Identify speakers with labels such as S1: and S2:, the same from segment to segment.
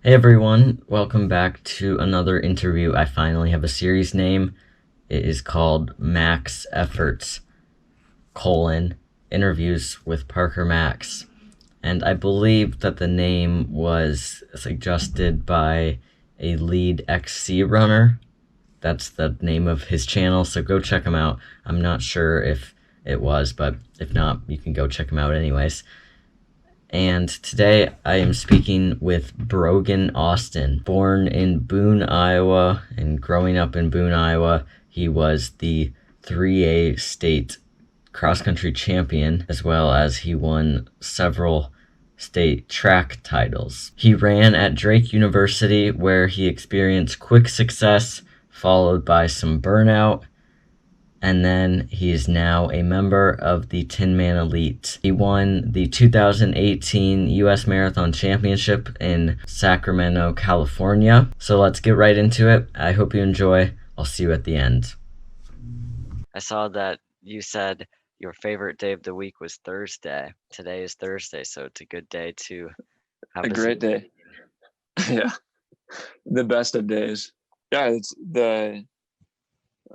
S1: Hey everyone, welcome back to another interview. I finally have a series name. It is called Max Efforts, Interviews with Parker Max. And I believe that the name was suggested by a lead XC runner. That's the name of his channel, so go check him out. I'm not sure if it was, but if not, you can go check him out anyways. And today I am speaking with Brogan Austin. Born in Boone, Iowa, and growing up in Boone, Iowa, he was the 3A state cross-country champion, as well as he won several state track titles. He ran at Drake University, where he experienced quick success, followed by some burnout, and then he is now a member of the Tinman Elite. He won the 2018 U.S. Marathon Championship in Sacramento, California. So let's get right into it. I hope you enjoy. I'll see you at the end. I saw that you said your favorite day of the week was Thursday. Today is Thursday, so it's a good day to have
S2: a great day. Yeah, the best of days. Yeah, it's the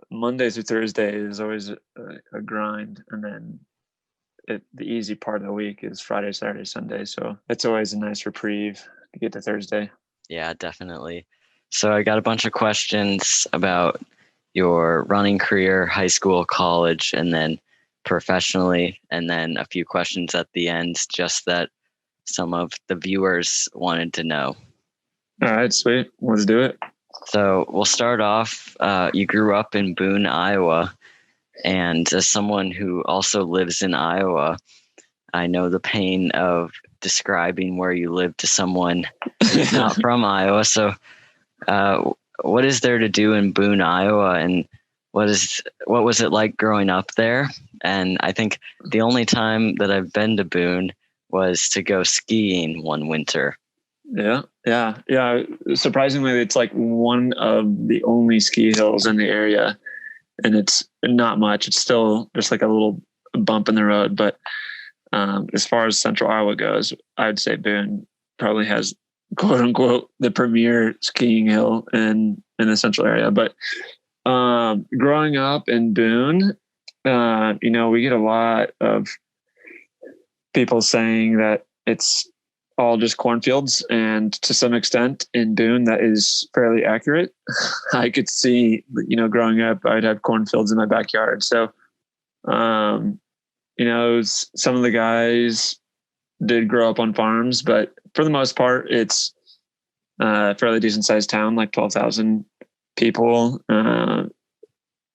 S2: Monday through Thursday is always a grind, and then the easy part of the week is Friday, Saturday, Sunday. So it's always a nice reprieve to get to Thursday.
S1: Yeah, definitely. So I got a bunch of questions about your running career, high school, college, and then professionally, and then a few questions at the end, just that some of the viewers wanted to know.
S2: All right, sweet. Let's do it.
S1: So we'll start off. You grew up in Boone, Iowa, and as someone who also lives in Iowa, I know the pain of describing where you live to someone who's not from Iowa. So what is there to do in Boone, Iowa, and what was it like growing up there? And I think the only time that I've been to Boone was to go skiing one winter.
S2: Yeah. Surprisingly, it's like one of the only ski hills in the area, and it's not much. It's still just like a little bump in the road. But as far as Central Iowa goes, I'd say Boone probably has quote unquote the premier skiing hill in the central area. But growing up in Boone, we get a lot of people saying that it's all just cornfields, and to some extent in Boone that is fairly accurate. I could see, growing up, I'd have cornfields in my backyard. So, some of the guys did grow up on farms, but for the most part, it's a fairly decent sized town, like 12,000 people.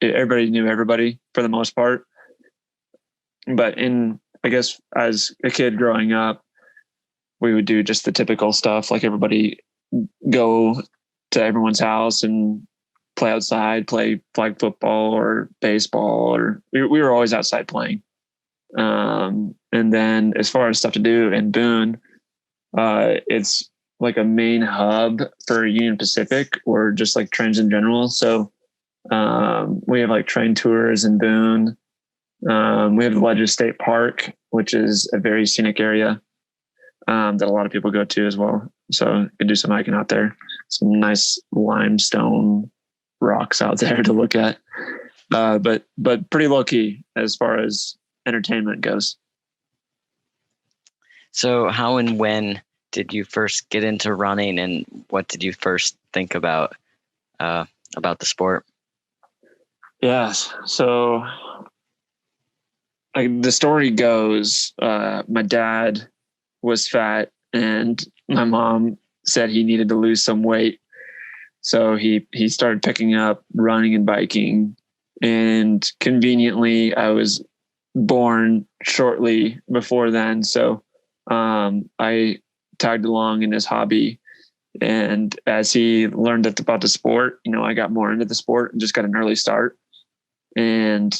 S2: Everybody knew everybody for the most part. But I guess as a kid growing up, we would do just the typical stuff, like everybody go to everyone's house and play outside, play flag football or baseball, or we were always outside playing. And then as far as stuff to do in Boone, it's like a main hub for Union Pacific or just like trains in general. So we have like train tours in Boone. We have the Ledges State Park, which is a very scenic area that a lot of people go to as well. So you can do some hiking out there. Some nice limestone rocks out there to look at. But pretty low key as far as entertainment goes.
S1: So how and when did you first get into running, and what did you first think about the sport?
S2: Yes. So like the story goes, my dad was fat and my mom said he needed to lose some weight. So he started picking up running and biking, and conveniently I was born shortly before then. So I tagged along in his hobby, and as he learned about the sport, I got more into the sport and just got an early start, and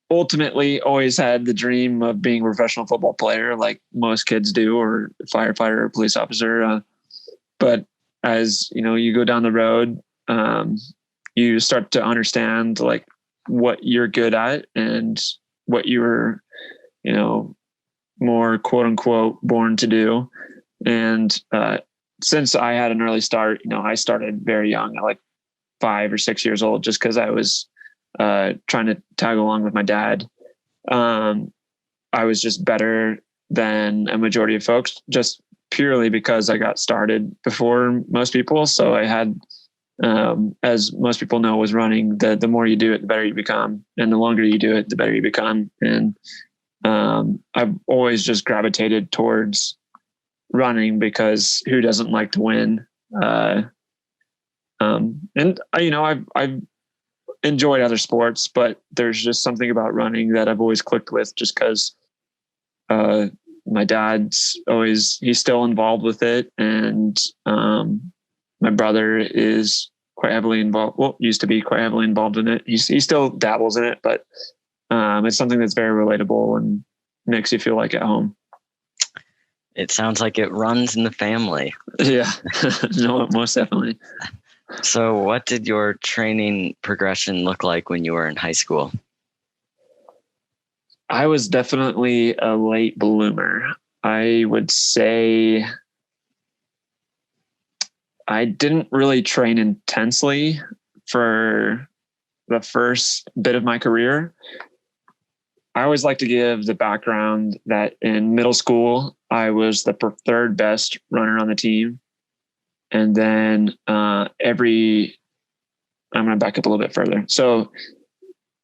S2: ultimately always had the dream of being a professional football player like most kids do, or firefighter or police officer. But as you go down the road, you start to understand like what you're good at and what you were, more quote unquote born to do. And since I had an early start, I started very young, at like 5 or 6 years old, just because I was trying to tag along with my dad. I was just better than a majority of folks, just purely because I got started before most people. So I had, as most people know, was running, the more you do it, the better you become. And the longer you do it, the better you become. And I've always just gravitated towards running, because who doesn't like to win? And I've enjoyed other sports, but there's just something about running that I've always clicked with, just because my dad's he's still involved with it. And my brother is quite heavily involved. Well, used to be quite heavily involved in it. He still dabbles in it, but it's something that's very relatable and makes you feel like at home.
S1: It sounds like it runs in the family.
S2: Yeah, no, most definitely.
S1: So what did your training progression look like when you were in high school?
S2: I was definitely a late bloomer. I would say I didn't really train intensely for the first bit of my career. I always like to give the background that in middle school, I was the third best runner on the team. And then I'm going to back up a little bit further. So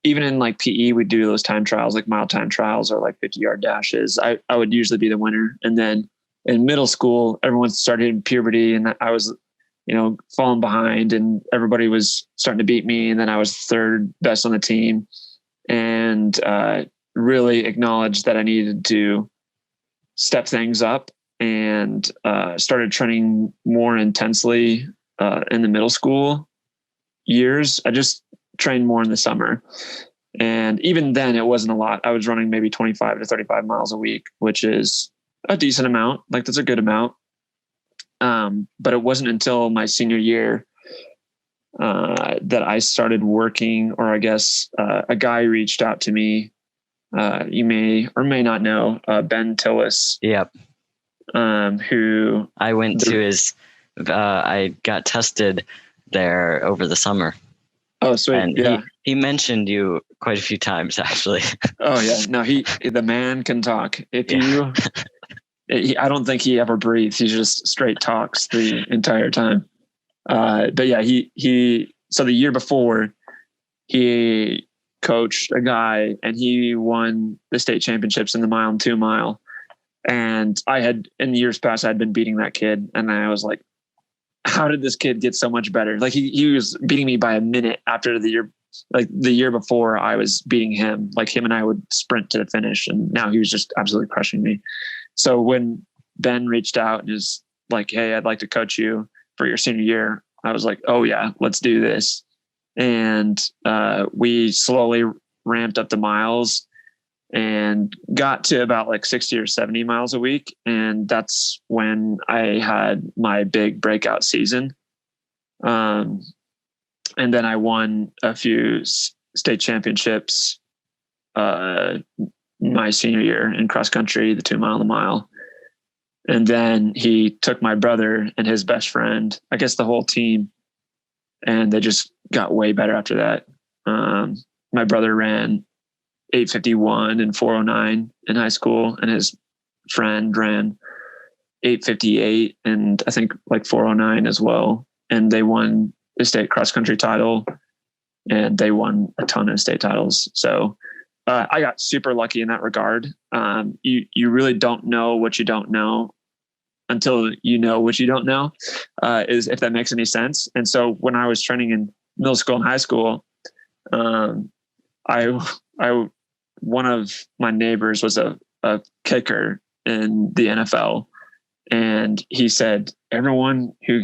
S2: even in like PE, we'd do those time trials, like mile time trials or like 50-yard dashes. I would usually be the winner. And then in middle school, everyone started in puberty, and I was, falling behind, and everybody was starting to beat me. And then I was third best on the team, and really acknowledged that I needed to step things up, and started training more intensely in the middle school years. I just trained more in the summer. And even then it wasn't a lot. I was running maybe 25 to 35 miles a week, which is a decent amount. Like, that's a good amount. But it wasn't until my senior year that I started working, or I guess a guy reached out to me. You may or may not know Ben Tillis.
S1: Yep.
S2: Who
S1: I went to his, I got tested there over the summer.
S2: Oh, sweet.
S1: And
S2: yeah.
S1: He mentioned you quite a few times, actually.
S2: Oh yeah. No, the man can talk. I don't think he ever breathes. He just straight talks the entire time. But yeah, so the year before, he coached a guy, and he won the state championships in the mile and 2 mile. And I had, in years past, I'd been beating that kid. And I was like, how did this kid get so much better? Like, he was beating me by a minute after the year. Like, the year before, I was beating him. Like, him and I would sprint to the finish, and now he was just absolutely crushing me. So when Ben reached out and is like, hey, I'd like to coach you for your senior year, I was like, oh yeah, let's do this. And we slowly ramped up the miles and got to about like 60 or 70 miles a week. And that's when I had my big breakout season. And then I won a few state championships my senior year in cross country, the 2 mile and the mile. And then he took my brother and his best friend, I guess the whole team, and they just got way better after that. My brother ran 8:51 and 4:09 in high school, and his friend ran 8:58 and I think like 4:09 as well. And they won the state cross country title, and they won a ton of state titles. So I got super lucky in that regard. You really don't know what you don't know until you know what you don't know, is if that makes any sense. And so when I was training in middle school and high school, one of my neighbors was a kicker in the NFL, and he said everyone who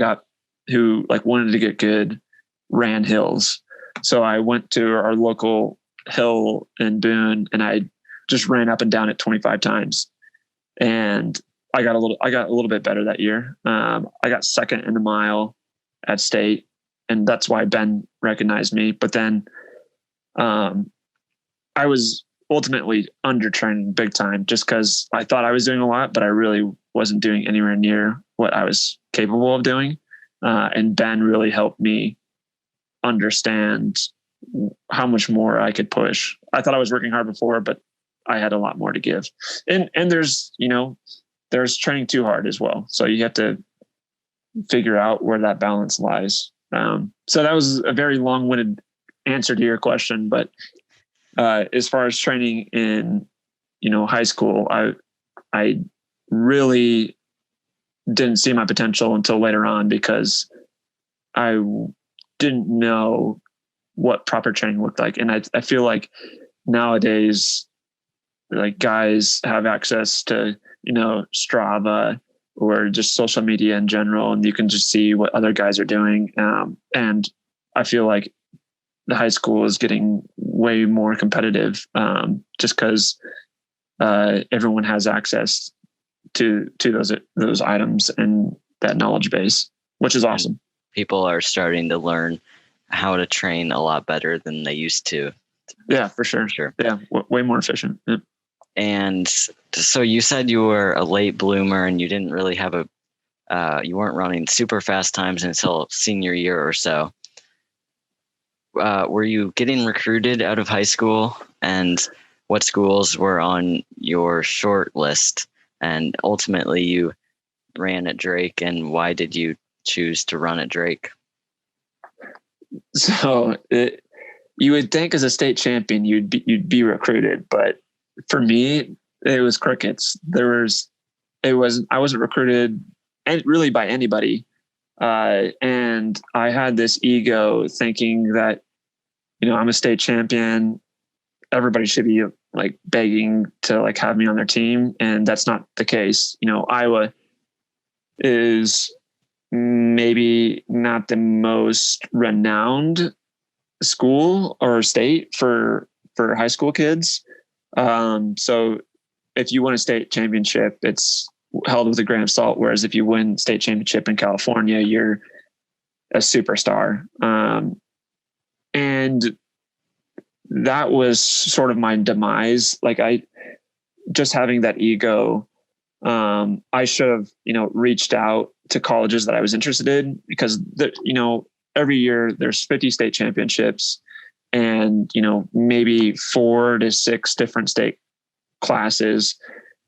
S2: wanted to get good ran hills. So I went to our local hill in Boone, and I just ran up and down it 25 times, and I got a little bit better that year. I got second in the mile at state, and that's why Ben recognized me. But then I was ultimately undertraining big time just because I thought I was doing a lot, but I really wasn't doing anywhere near what I was capable of doing. And Ben really helped me understand how much more I could push. I thought I was working hard before, but I had a lot more to give. And there's, there's training too hard as well. So you have to figure out where that balance lies. So that was a very long-winded answer to your question, but as far as training in, high school, I really didn't see my potential until later on because I didn't know what proper training looked like. And I feel like nowadays, like guys have access to, Strava or just social media in general, and you can just see what other guys are doing. And I feel like the high school is getting way more competitive just because everyone has access to those items and that knowledge base, which is awesome.
S3: People are starting to learn how to train a lot better than they used to.
S2: Yeah, for sure. Yeah, way more efficient. Yeah.
S3: And so you said you were a late bloomer and you didn't really have you weren't running super fast times until senior year or so. Were you getting recruited out of high school, and what schools were on your short list? And ultimately you ran at Drake, and why did you choose to run at Drake?
S2: So you would think as a state champion, you'd be recruited, but for me, it was crickets. I wasn't recruited really by anybody. And I had this ego thinking that, I'm a state champion. Everybody should be like begging to like have me on their team. And that's not the case. Iowa is maybe not the most renowned school or state for high school kids. So if you win a state championship, it's held with a grain of salt. Whereas if you win state championship in California, you're a superstar. And that was sort of my demise. Like just having that ego, I should have, reached out to colleges that I was interested in because every year there's 50 state championships and, maybe 4 to 6 different state classes.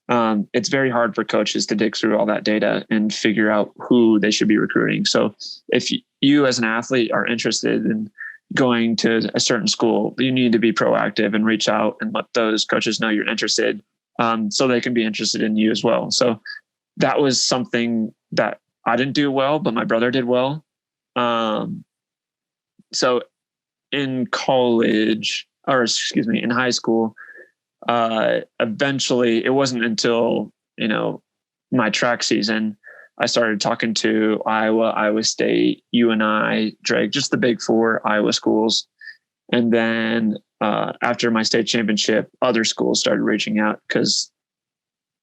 S2: It's very hard for coaches to dig through all that data and figure out who they should be recruiting. So if you as an athlete are interested in going to a certain school, you need to be proactive and reach out and let those coaches know you're interested, so they can be interested in you as well. So that was something that I didn't do well, but my brother did well. So in college, or excuse me, in high school, eventually it wasn't until, my track season, I started talking to Iowa State, UNI, Drake, just the big 4 Iowa schools. And then after my state championship, other schools started reaching out because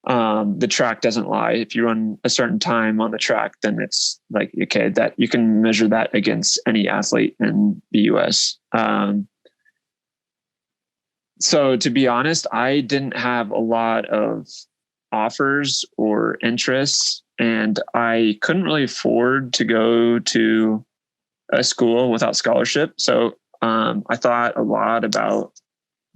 S2: the track doesn't lie. If you run a certain time on the track, then it's like, okay, that you can measure that against any athlete in the US. So to be honest, I didn't have a lot of offers or interests, and I couldn't really afford to go to a school without scholarship. So I thought a lot about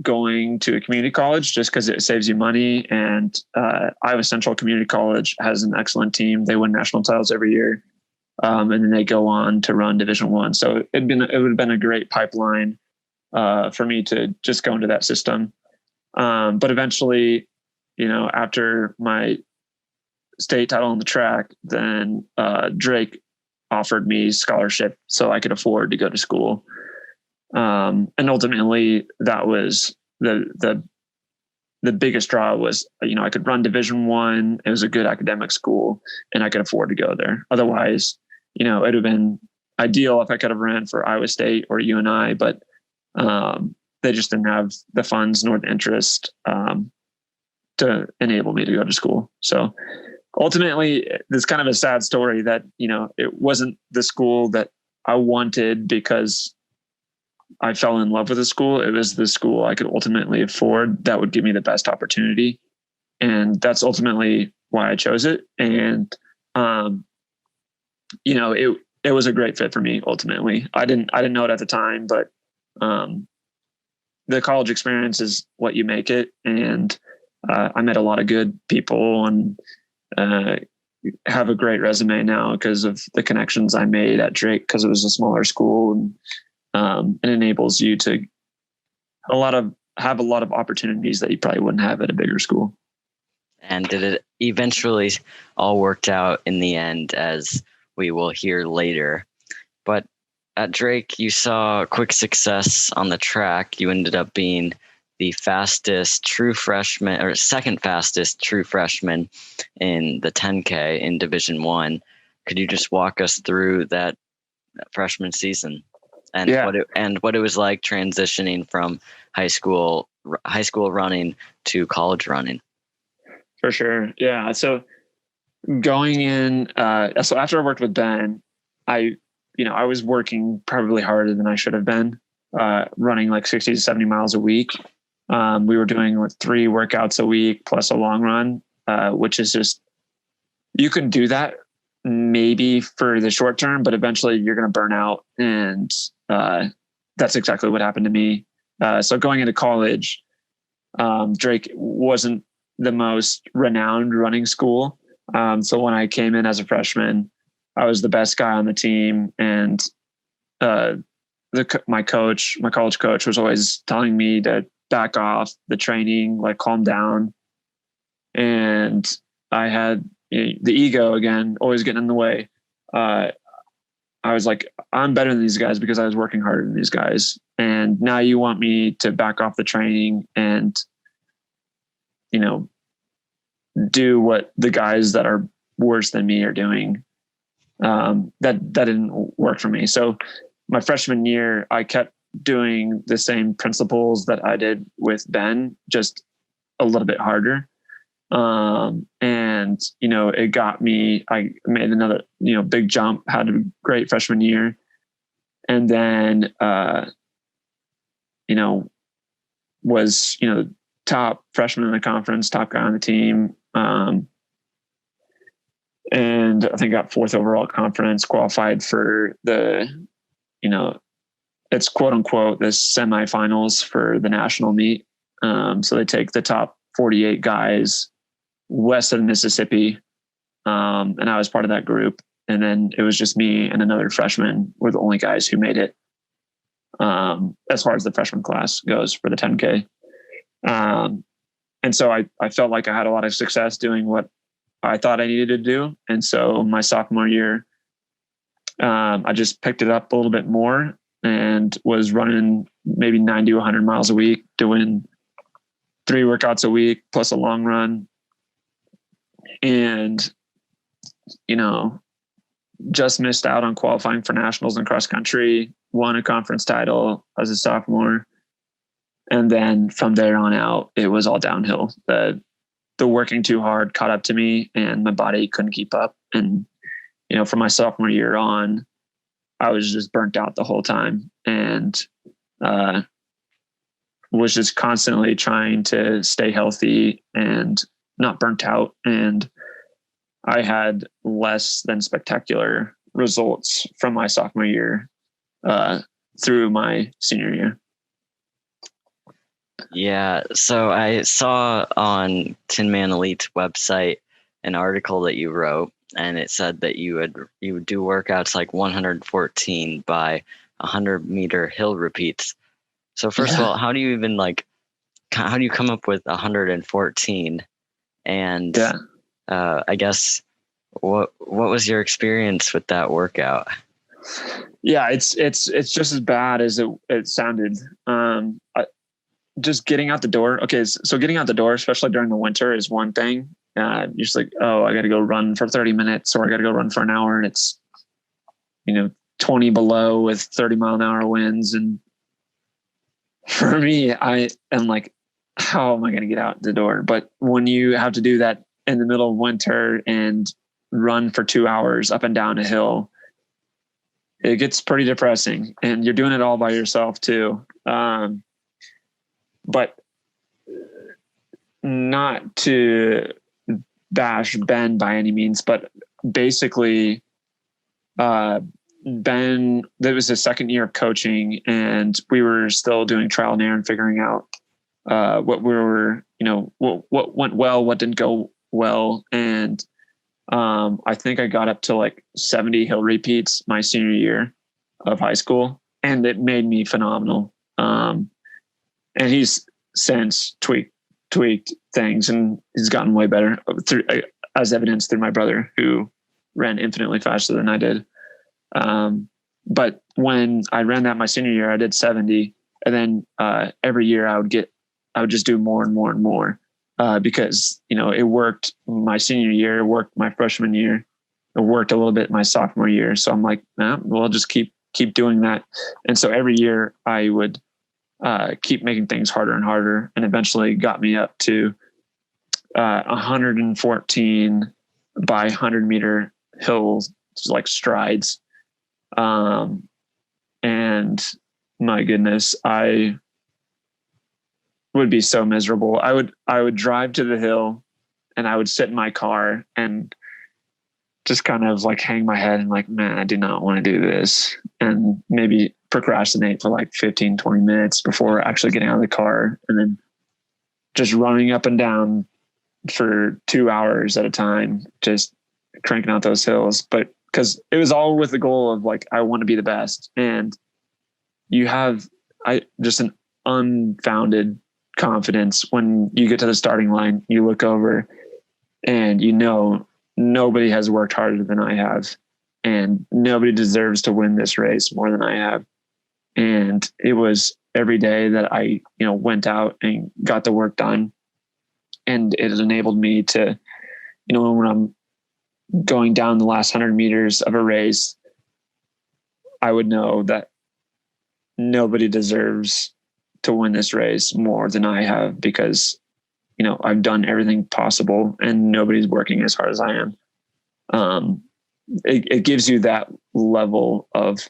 S2: going to a community college just because it saves you money. And Iowa Central Community College has an excellent team. They win national titles every year. And then they go on to run Division I. So it would have been a great pipeline for me to just go into that system. But eventually, after my state title on the track, then Drake offered me scholarship so I could afford to go to school. And ultimately that was the biggest draw was, I could run Division I. It was a good academic school and I could afford to go there. Otherwise, it would have been ideal if I could have ran for Iowa State or UNI, but they just didn't have the funds nor the interest to enable me to go to school. So ultimately, it's kind of a sad story that, it wasn't the school that I wanted because I fell in love with the school, it was the school I could ultimately afford that would give me the best opportunity. And that's ultimately why I chose it. And, you know, it was a great fit for me. Ultimately, I didn't know it at the time, but, the college experience is what you make it. And, I met a lot of good people and, have a great resume now because of the connections I made at Drake, because it was a smaller school, and it enables you to have a lot of opportunities that you probably wouldn't have at a bigger school.
S3: And did it eventually all worked out in the end, as we will hear later? But at Drake, you saw quick success on the track. You ended up being the fastest true freshman, or second fastest true freshman in the 10K in Division I. Could you just walk us through that freshman season and what it was like transitioning from high school running to college running?
S2: For sure. Yeah. So going in, so after I worked with Ben, I was working probably harder than I should have been, running like 60 to 70 miles a week. We were doing like 3 workouts a week plus a long run, which is just, you can do that maybe for the short term, but eventually you're going to burn out. And, that's exactly what happened to me. So going into college, Drake wasn't the most renowned running school. So when I came in as a freshman, I was the best guy on the team. And, my college coach was always telling me to back off the training, like calm down. And I had the ego again, always getting in the way. I was like, I'm better than these guys because I was working harder than these guys. And now you want me to back off the training and, do what the guys that are worse than me are doing. That didn't work for me. So my freshman year, I kept doing the same principles that I did with Ben, just a little bit harder. And, it got me, I made another, big jump, had a great freshman year. And then, was, top freshman in the conference, top guy on the team. And I think got 4th overall at conference, qualified for the, it's quote unquote, the semifinals for the national meet. So they take the top 48 guys west of Mississippi. And I was part of that group. And then it was just me and another freshman were the only guys who made it. As far as the freshman class goes for the 10K. And so I felt like I had a lot of success doing what I thought I needed to do. And so my sophomore year, I just picked it up a little bit more and was running maybe 90 to 100 miles a week, doing 3 workouts a week plus a long run. And, just missed out on qualifying for nationals in cross country, won a conference title as a sophomore. And then from there on out, it was all downhill. The working too hard caught up to me and my body couldn't keep up. And, from my sophomore year on, I was just burnt out the whole time and, was just constantly trying to stay healthy and not burnt out. And I had less than spectacular results from my sophomore year, through my senior year.
S3: Yeah. So I saw on Tinman Elite website an article that you wrote, and it said that you would do workouts like 114 by 100-meter hill repeats. So first of all, how do you even how do you come up with 114? And I guess what was your experience with that workout?
S2: Yeah, it's just as bad as it sounded. Just getting out the door. Okay, so getting out the door, especially during the winter, is one thing. You're just like, oh, I got to go run for 30 minutes, or I got to go run for an hour, and it's 20 below with 30-mile-an-hour winds. And for me, I am like, how am I going to get out the door? But when you have to do that in the middle of winter and run for 2 hours up and down a hill, it gets pretty depressing, and you're doing it all by yourself too. But not to bash Ben by any means, but basically, Ben, that was his second year of coaching, and we were still doing trial and error and figuring out what we were, what went well, what didn't go well. And I think I got up to like 70 hill repeats my senior year of high school, and it made me phenomenal. And he's since tweaked things, and he's gotten way better through, as evidenced through my brother, who ran infinitely faster than I did. But when I ran that my senior year, I did 70, and then every year I would just do more and more and more, because it worked my senior year, it worked my freshman year, it worked a little bit my sophomore year. So I'm like, well, I'll just keep doing that. And so every year I would keep making things harder and harder, and eventually got me up to 114 by 100 meter hills, like strides. And my goodness, I would be so miserable. I would drive to the hill, and I would sit in my car and just kind of like hang my head and like, man, I do not want to do this. And maybe procrastinate for like 15, 20 minutes before actually getting out of the car, and then just running up and down for 2 hours at a time, just cranking out those hills. But because it was all with the goal of like, I want to be the best. And you have just an unfounded confidence when you get to the starting line. You look over and nobody has worked harder than I have, and nobody deserves to win this race more than I have. And it was every day that I, went out and got the work done. And it has enabled me to, when I'm going down the last 100 meters of a race, I would know that nobody deserves to win this race more than I have, because, I've done everything possible and nobody's working as hard as I am. It gives you that level of,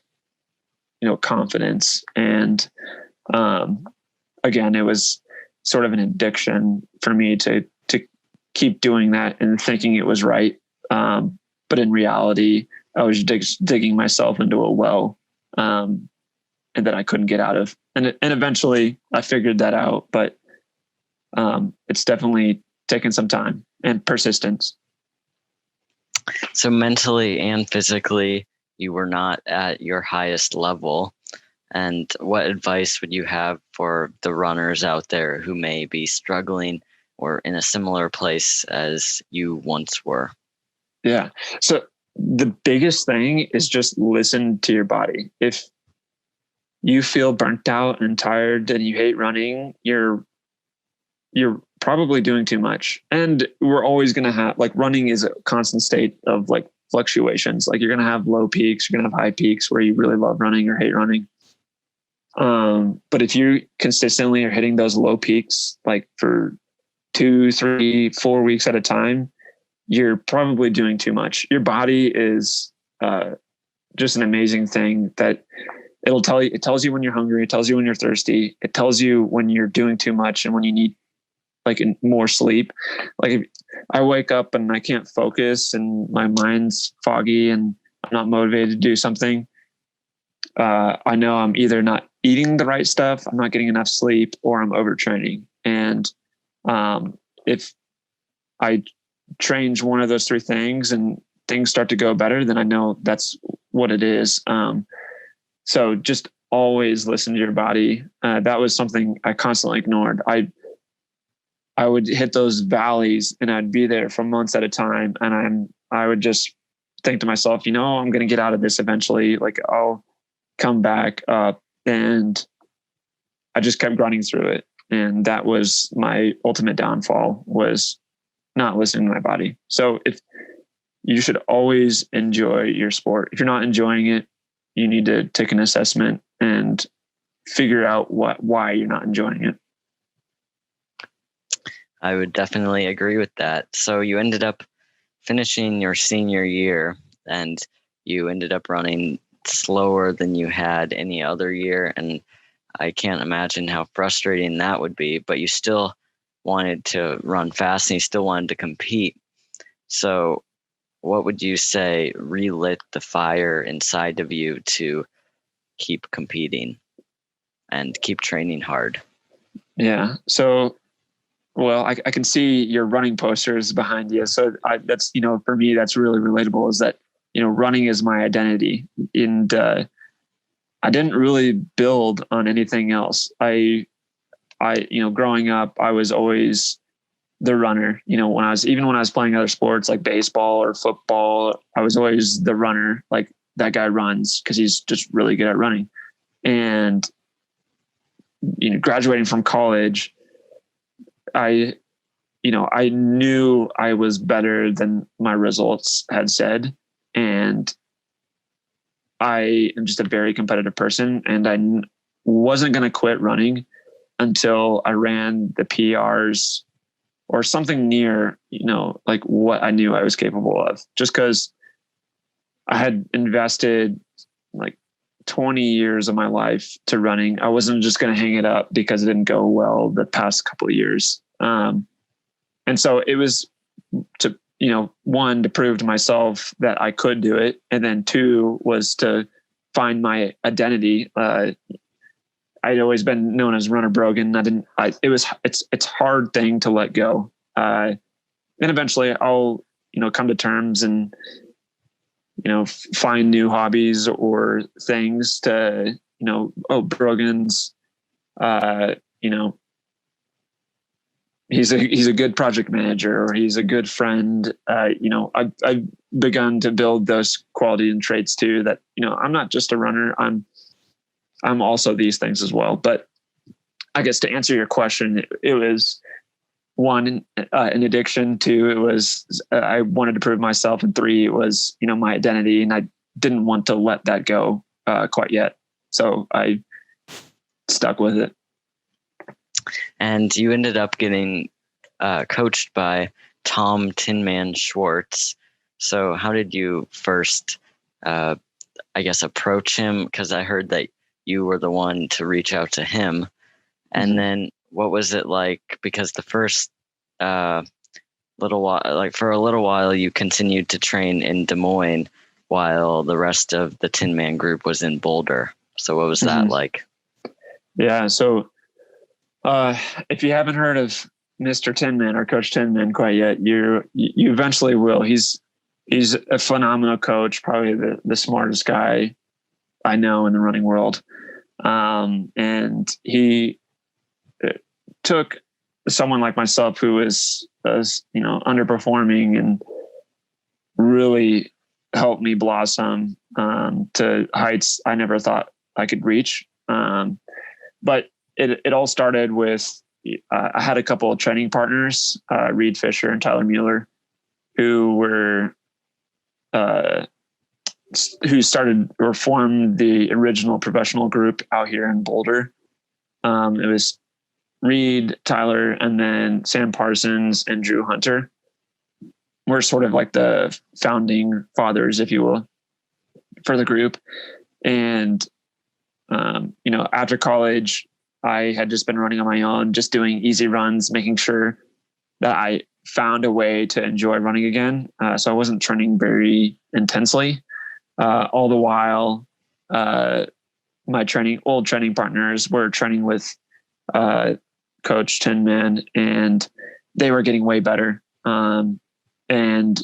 S2: confidence. And, again, it was sort of an addiction for me to keep doing that and thinking it was right. But in reality, I was digging myself into a well, and that I couldn't get out of. And eventually I figured that out, but, it's definitely taken some time and persistence.
S3: So mentally and physically, you were not at your highest level. And what advice would you have for the runners out there who may be struggling or in a similar place as you once were?
S2: Yeah. So the biggest thing is just listen to your body. If you feel burnt out and tired and you hate running, you're probably doing too much. And we're always going to have, like, running is a constant state of like fluctuations. Like, you're going to have low peaks, you're going to have high peaks where you really love running or hate running. But if you consistently are hitting those low peaks, like for 2, 3, 4 weeks at a time, you're probably doing too much. Your body is just an amazing thing that it tells you when you're hungry. It tells you when you're thirsty. It tells you when you're doing too much and when you need like more sleep. Like, if I wake up and I can't focus and my mind's foggy and I'm not motivated to do something, I know I'm either not eating the right stuff, I'm not getting enough sleep, or I'm overtraining. And if I change one of those 3 things and things start to go better, then I know that's what it is. So just always listen to your body. That was something I constantly ignored. I would hit those valleys and I'd be there for months at a time. And I would just think to myself, I'm going to get out of this eventually. Like, I'll come back up. And I just kept grinding through it. And that was my ultimate downfall, was not listening to my body. So if you should always enjoy your sport. If you're not enjoying it, you need to take an assessment and figure out why you're not enjoying it.
S3: I would definitely agree with that. So you ended up finishing your senior year and you ended up running slower than you had any other year. And I can't imagine how frustrating that would be, but you still wanted to run fast and you still wanted to compete. So what would you say relit the fire inside of you to keep competing and keep training hard?
S2: Yeah. So, well, I can see your running posters behind you. So that's, for me, that's really relatable, is that, running is my identity. And I didn't really build on anything else. I, growing up, I was always the runner. When I was playing other sports like baseball or football, I was always the runner. Like, that guy runs because he's just really good at running. And, graduating from college, I knew I was better than my results had said. And I am just a very competitive person, and I wasn't going to quit running until I ran the PRs or something near, like what I knew I was capable of, just because I had invested like 20 years of my life to running. I wasn't just going to hang it up because it didn't go well the past couple of years. And so it was to, one, to prove to myself that I could do it. And then two was to find my identity. I'd always been known as Runner Brogan. It's a hard thing to let go. And eventually I'll, come to terms and, find new hobbies or things to, Brogan's, he's a good project manager, or he's a good friend. I've begun to build those qualities and traits too, that, I'm not just a runner. I'm also these things as well. But I guess to answer your question, it was one, an addiction. Two, it was, I wanted to prove myself. And three, it was, my identity. And I didn't want to let that go quite yet. So I stuck with it.
S3: And you ended up getting coached by Tom Tinman Schwartz. So how did you first, approach him? Because I heard that you were the one to reach out to him. And then what was it like? Because the first little while, you continued to train in Des Moines while the rest of the Tin Man group was in Boulder. So what was that like? Yeah.
S2: So if you haven't heard of Mr. Tinman or Coach Tinman quite yet, you eventually will. He's a phenomenal coach, probably the smartest guy I know in the running world. And he took someone like myself who was underperforming, and really helped me blossom to heights I never thought I could reach. But it all started with, I had a couple of training partners, Reed Fisher and Tyler Mueller, who started or formed the original professional group out here in Boulder. It was Reed, Tyler, and then Sam Parsons and Drew Hunter. We're sort of like the founding fathers, if you will, for the group. And, after college, I had just been running on my own, just doing easy runs, making sure that I found a way to enjoy running again. So I wasn't training very intensely. All the while, my old training partners were training with Coach Tinman, and they were getting way better and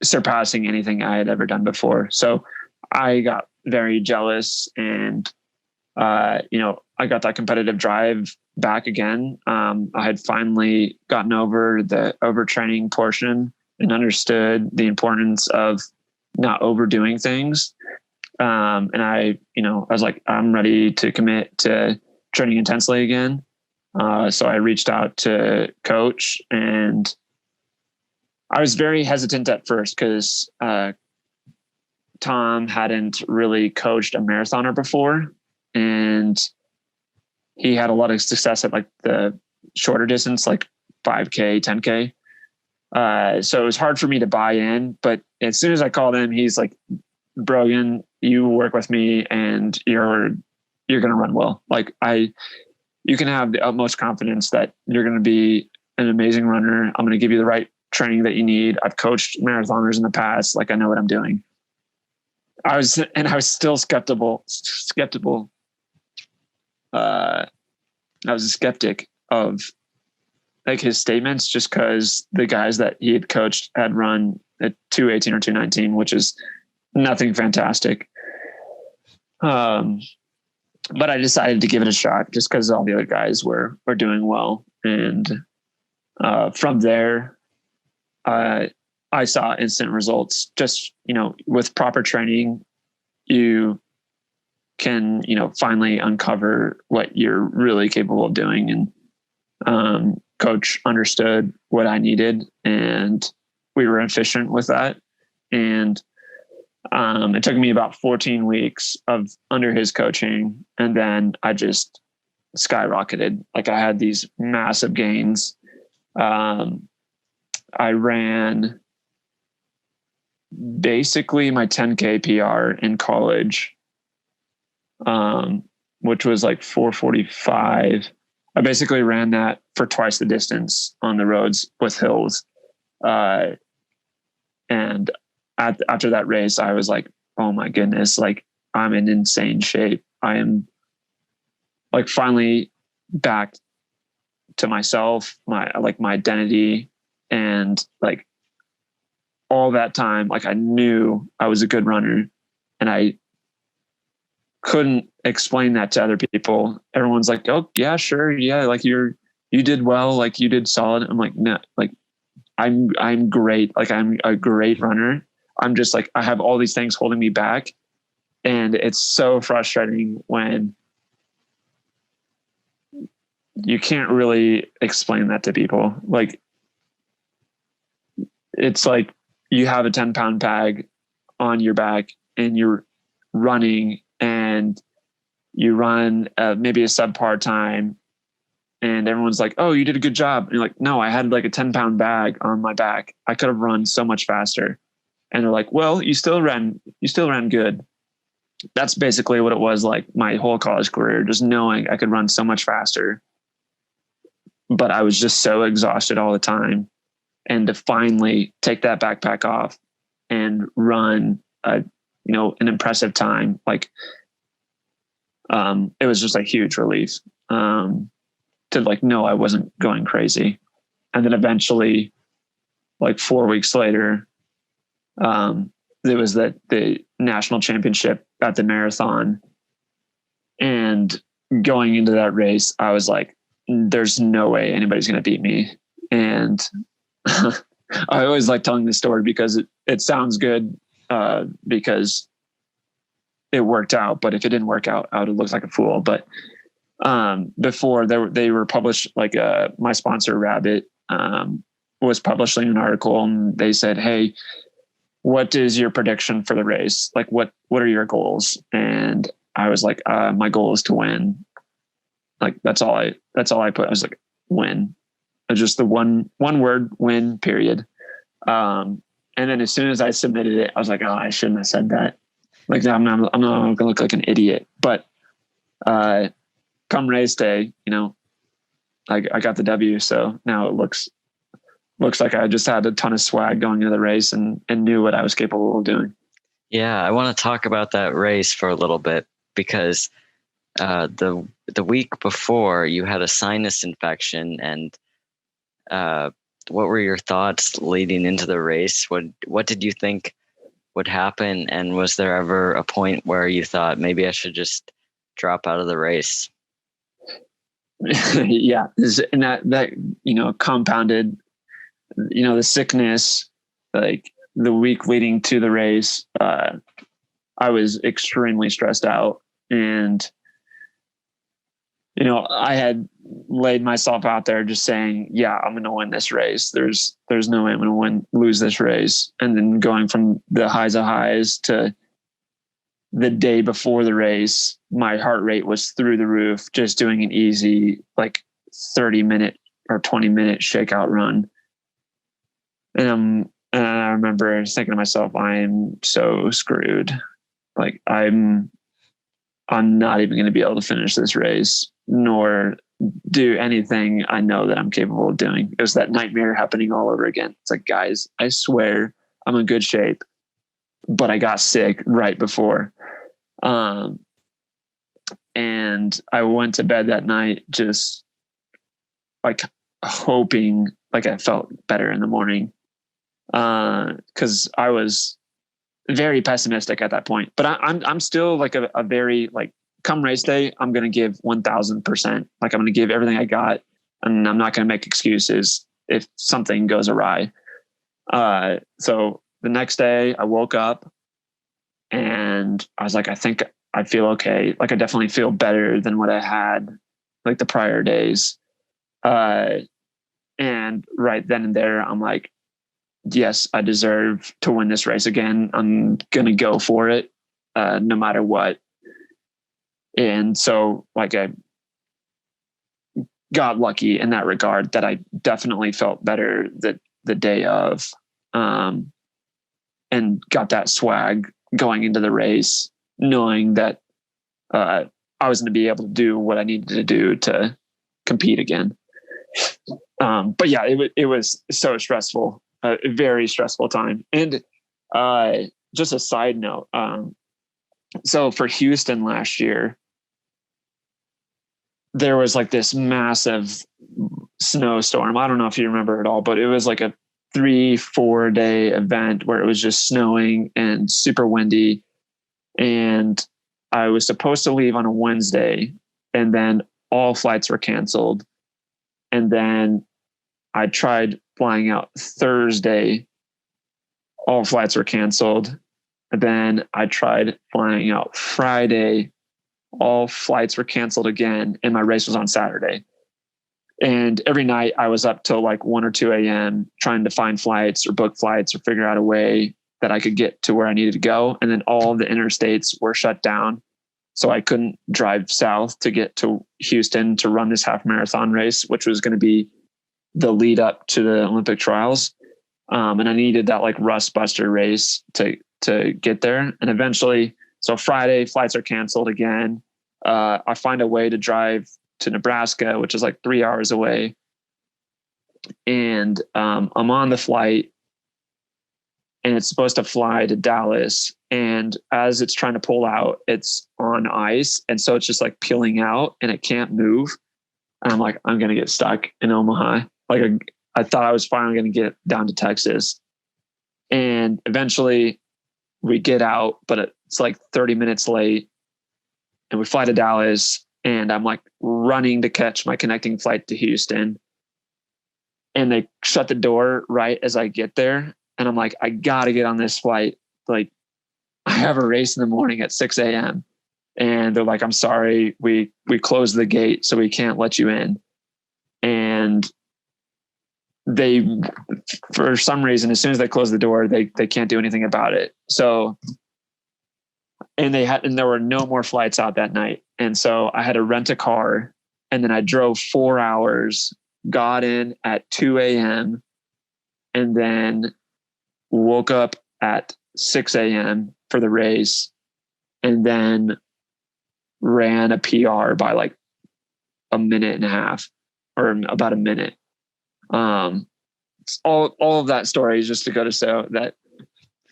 S2: surpassing anything I had ever done before. So I got very jealous, and I got that competitive drive back again. I had finally gotten over the overtraining portion and understood the importance of not overdoing things. And I was like, I'm ready to commit to training intensely again. So I reached out to Coach, and I was very hesitant at first because Tom hadn't really coached a marathoner before, and he had a lot of success at like the shorter distance, like 5K, 10K. So it was hard for me to buy in, but as soon as I called him, he's like, Brogan, you work with me and you're going to run well. Like you can have the utmost confidence that you're going to be an amazing runner. I'm going to give you the right training that you need. I've coached marathoners in the past. Like I know what I'm doing. I was still skeptical. I was a skeptic of like his statements, just because the guys that he had coached had run at 2:18 or 2:19, which is nothing fantastic. But I decided to give it a shot just because all the other guys were doing well. And from there, I saw instant results. Just, with proper training, you can, finally uncover what you're really capable of doing. And coach understood what I needed, and we were efficient with that. And it took me about 14 weeks of under his coaching, and then I just skyrocketed. Like I had these massive gains. I ran basically my 10K PR in college, which was like 4:45. I basically ran that for twice the distance on the roads with hills. And after that race, I was like, oh my goodness, like I'm in insane shape. I am like finally back to myself, my identity. And like all that time, like I knew I was a good runner, and I couldn't explain that to other people. Everyone's like, oh yeah, sure. Yeah. Like you did well. Like you did solid. I'm like, no, like I'm great. Like I'm a great runner. I'm just like, I have all these things holding me back. And it's so frustrating when you can't really explain that to people. Like, it's like you have a 10-pound bag on your back and you're running, and you run maybe a subpar time, and everyone's like, oh, you did a good job. And you're like, no, I had like a 10-pound bag on my back. I could have run so much faster. And they're like, well, you still ran good. That's basically what it was like my whole college career, just knowing I could run so much faster. But I was just so exhausted all the time. And to finally take that backpack off and run an impressive time, like, it was just a huge relief, to like, no, I wasn't going crazy. And then eventually, like 4 weeks later, there was the national championship at the marathon. And going into that race, I was like, there's no way anybody's going to beat me. And I always like telling this story because it sounds good, because it worked out. But if it didn't work out, I would have looked like a fool. But before they were published, like my sponsor Rabbit was publishing an article, and they said, hey, what is your prediction for the race? Like, what are your goals? And I was like, my goal is to win. Like, that's all I put. I was like, win. It's just the one word, win, period. And then as soon as I submitted it, I was like, oh, I shouldn't have said that. Like, I'm not going to look like an idiot. But come race day, I got the W. So now it looks like I just had a ton of swag going into the race and knew what I was capable of doing.
S3: Yeah, I want to talk about that race for a little bit, because the week before you had a sinus infection, and what were your thoughts leading into the race? What did you think would happen? And was there ever a point where you thought maybe I should just drop out of the race?
S2: Yeah. And that, compounded, the sickness, like the week leading to the race, I was extremely stressed out. And, I had laid myself out there just saying, yeah, I'm going to win this race. There's no way I'm going to lose this race. And then going from the highs of highs to the day before the race, my heart rate was through the roof, just doing an easy, like 30-minute or 20-minute shakeout run. And I remember thinking to myself, I am so screwed. like I'm not even going to be able to finish this race, nor do anything I know that I'm capable of doing. It was that nightmare happening all over again. It's like, guys, I swear I'm in good shape, but I got sick right before. And I went to bed that night just like hoping like I felt better in the morning. Cause I was very pessimistic at that point, but I'm still like a very like, come race day, I'm going to give 1000%. Like I'm going to give everything I got, and I'm not going to make excuses if something goes awry. So the next day I woke up and I was like, I think I feel okay. Like I definitely feel better than what I had like the prior days. And right then and there, I'm like, yes, I deserve to win this race again. I'm going to go for it, no matter what. And so like I got lucky in that regard that I definitely felt better the day of, and got that swag going into the race, knowing that, I was going to be able to do what I needed to do to compete again. But yeah, it was so stressful, a very stressful time. And, just a side note. So for Houston last year, there was like this massive snowstorm. I don't know if you remember it all, but it was like a 3-4 day event where it was just snowing and super windy. And I was supposed to leave on a Wednesday, and then all flights were canceled. And then I tried flying out Thursday. All flights were canceled. And then I tried flying out Friday. All flights were canceled again, and my race was on Saturday. And every night I was up till like 1 or 2 a.m. trying to find flights or book flights or figure out a way that I could get to where I needed to go. And then all the interstates were shut down. So I couldn't drive south to get to Houston to run this half marathon race, which was going to be the lead up to the Olympic trials. And I needed that like rust buster race to get there. And eventually, so Friday flights are canceled again. I find a way to drive to Nebraska, which is like 3 hours away. And I'm on the flight, and it's supposed to fly to Dallas. And as it's trying to pull out, it's on ice. And so it's just like peeling out and it can't move. And I'm like, I'm going to get stuck in Omaha. Like I thought I was finally going to get down to Texas. And eventually we get out, but it's like 30 minutes late, and we fly to Dallas, and I'm like running to catch my connecting flight to Houston. And they shut the door right as I get there. And I'm like, I got to get on this flight. Like I have a race in the morning at 6 a.m. And they're like, I'm sorry, we closed the gate, so we can't let you in. And they, for some reason, as soon as they close the door, they can't do anything about it. So, and there were no more flights out that night. And so I had to rent a car, and then I drove 4 hours, got in at 2 a.m. and then woke up at 6 a.m. for the race, and then ran a PR by like a minute and a half, or about a minute. All of that story is just to go to show that,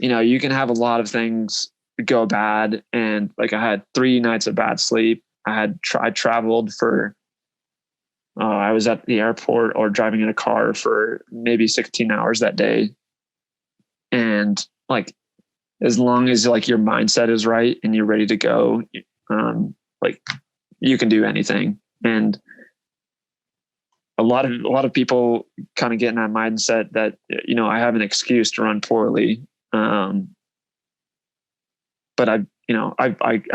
S2: you know, you can have a lot of things go bad. And like I had 3 nights of bad sleep. I traveled for, I was at the airport or driving in a car for maybe 16 hours that day. And like, as long as like your mindset is right and you're ready to go, like you can do anything. And a lot of people kind of get in that mindset that, you know, I have an excuse to run poorly. But I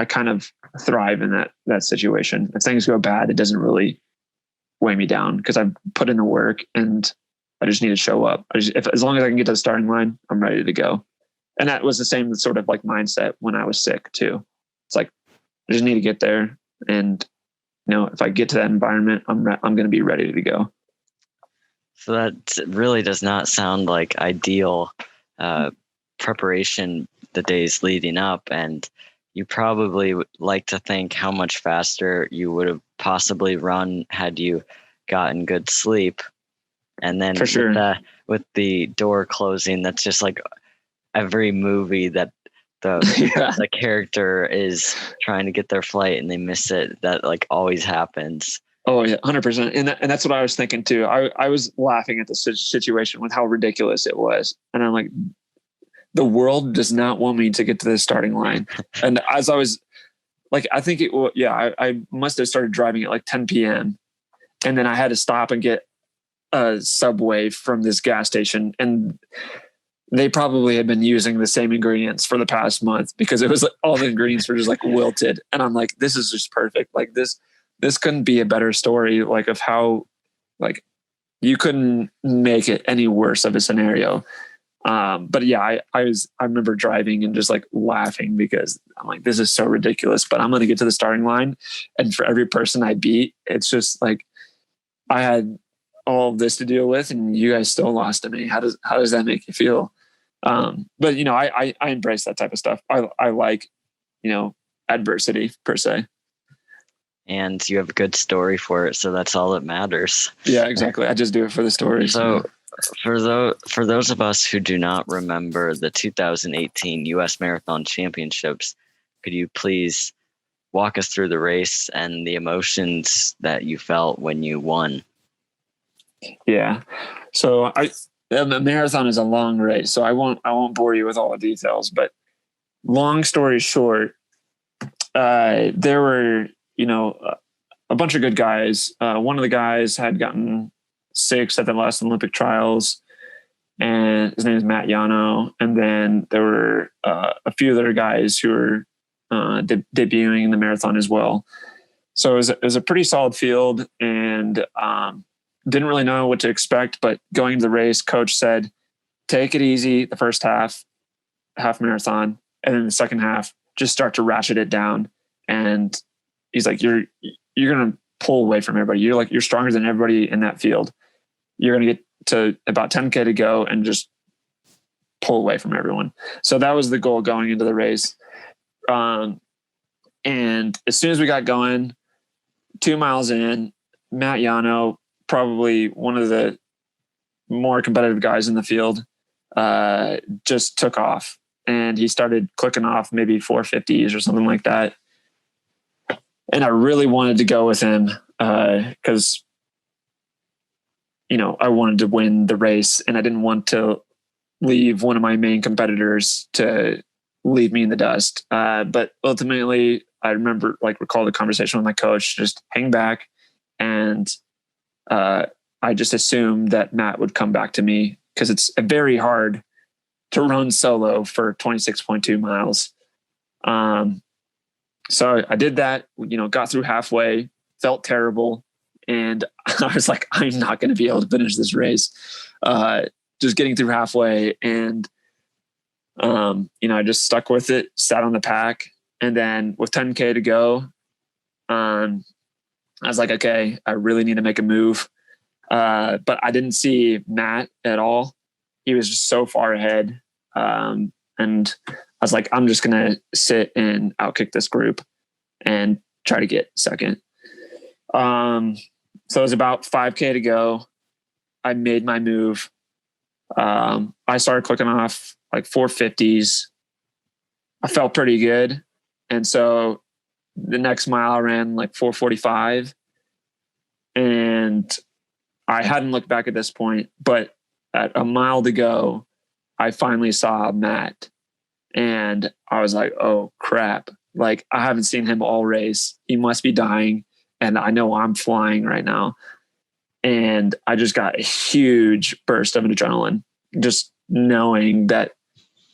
S2: kind of thrive in that situation. If things go bad, it doesn't really weigh me down because I've put in the work and I just need to show up. As long as I can get to the starting line, I'm ready to go. And that was the same sort of like mindset when I was sick too. It's like, I just need to get there. And, you know, if I get to that environment, I'm going to be ready to go.
S3: So that really does not sound like ideal preparation the days leading up. And you probably would like to think how much faster you would have possibly run had you gotten good sleep. And then
S2: For sure.
S3: with the door closing, that's just like every movie that
S2: Yeah.
S3: the character is trying to get their flight and they miss it. That like always happens.
S2: Oh yeah, 100%. And that's what I was thinking too. I was laughing at the situation with how ridiculous it was. And I'm like, the world does not want me to get to the starting line. And as I was like, I think I must have started driving at like 10 PM. And then I had to stop and get a Subway from this gas station. And they probably had been using the same ingredients for the past month, because it was like all the ingredients were just like wilted. And I'm like, this is just perfect. Like this couldn't be a better story, like of how like you couldn't make it any worse of a scenario. But yeah, I remember driving and just like laughing, because I'm like, this is so ridiculous, but I'm going to get to the starting line. And for every person I beat, it's just like, I had all of this to deal with and you guys still lost to me. How does that make you feel? But you know, I embrace that type of stuff. I like, you know, adversity per se.
S3: And you have a good story for it. So that's all that matters.
S2: Yeah, exactly. I just do it for the stories.
S3: So for those of us who do not remember the 2018 U.S. Marathon Championships, could you please walk us through the race and the emotions that you felt when you won?
S2: Yeah. So the marathon is a long race, so I won't bore you with all the details, but long story short, there were, you know, a bunch of good guys. One of the guys had gotten 6th at the last Olympic trials, and his name is Matt Yano. And then there were a few other guys who were debuting in the marathon as well. So it was a pretty solid field, and didn't really know what to expect. But going into the race, coach said, take it easy the first half marathon, and then the second half, just start to ratchet it down. And he's like, you're going to pull away from everybody. You're stronger than everybody in that field. You're going to get to about 10K to go and just pull away from everyone. So that was the goal going into the race. And as soon as we got going, 2 miles in, Matt Yano, probably one of the more competitive guys in the field, just took off, and he started clicking off maybe 450s or something like that. And I really wanted to go with him, because, you know, I wanted to win the race, and I didn't want to leave one of my main competitors to leave me in the dust. But ultimately, I recall the conversation with my coach, just hang back. And I just assumed that Matt would come back to me, because it's very hard to run solo for 26.2 miles. So I did that, you know, got through halfway, felt terrible. And I was like, I'm not going to be able to finish this race. Just getting through halfway, and, you know, I just stuck with it, sat on the pack. And then with 10K to go, I was like, okay, I really need to make a move. But I didn't see Matt at all. He was just so far ahead. And I was like, I'm just going to sit and outkick this group and try to get second. So it was about 5K to go. I made my move. I started clicking off like 450s. I felt pretty good. And so the next mile I ran like 445. And I hadn't looked back at this point, but at a mile to go, I finally saw Matt, and I was like, oh crap. Like, I haven't seen him all race. He must be dying. And I know I'm flying right now. And I just got a huge burst of adrenaline, just knowing that